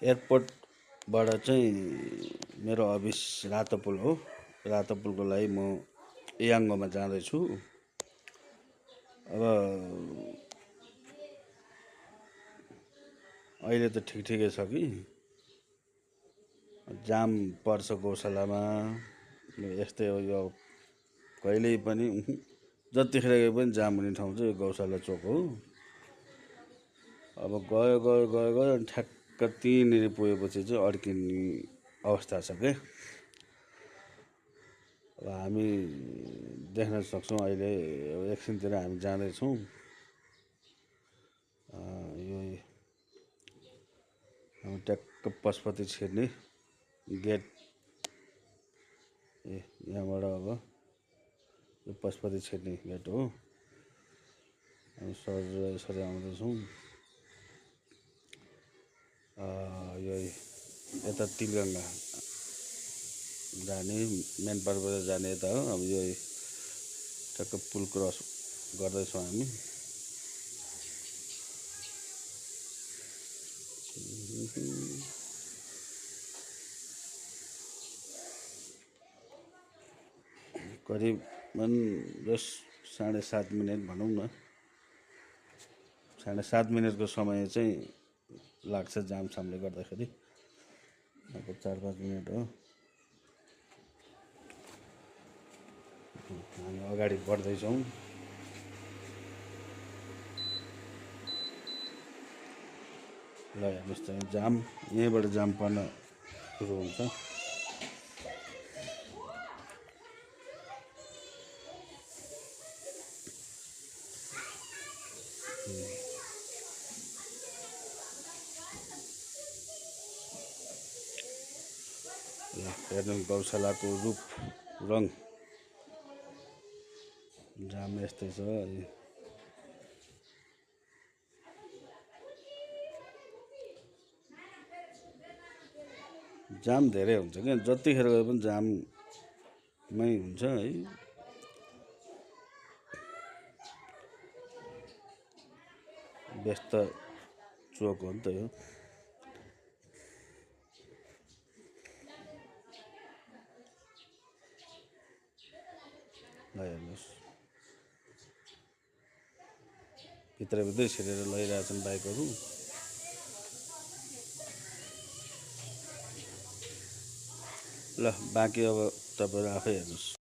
एयरपोर्टबाट चाहिँ मेरो अफिस रातोपुल हो। रातोपुलको लागि म याङ्गोमा जाँदैछु। अब अहिले त ठिकै छ कि जाम पर्छ गौशालामा। यस्तै हो यो, कहिल्यै पनि जतिखेर गए पनि जाम हुने ठाउँ चाहिँ यो गौशाला चोक हो। अब गयो ठ्याक्क त्यहीँनिर पुगेपछि चाहिँ अड्किने अवस्था छ के। अब हामी देख्न सक्छौँ अहिले एकछिनतिर हामी जाँदैछौँ। यो हामी ट्याक्क पशुपति छिर्ने गेट, यहाँबाट अब यो पशुपति छिर्ने गेट हो। हामी यसरी आउँदैछौँ। यो यता तिलगङ्गा जाने मेन पर्वत जाने यता हो। अब यो टक्क पुल क्रस गर्दैछौँ हामी। करिबन 7.5 मिनट भनौँ न, 7.5 मिनटको समय चाहिँ लाग्छ जामसामले गर्दाखेरि। अब 4-5 मिनट हो। हामी अगाडि बढ्दैछौँ। ल हेर्नुहोस् त जाम, यहीँबाट जाम पर्न सुरु हुन्छ। हेर्नु गौशालाको रूप रङ, जाम यस्तै छ। जाम धेरै हुन्छ क्या, जतिखेर गए पनि जाममै हुन्छ है। व्यस्त चोक हो नि त यो। ल हेर्नुहोस्, भित्रभित्रै छिरेर लैरहेछन् बाइकहरू। ल बाँकी अब तपाईँहरू आफै हेर्नुहोस्।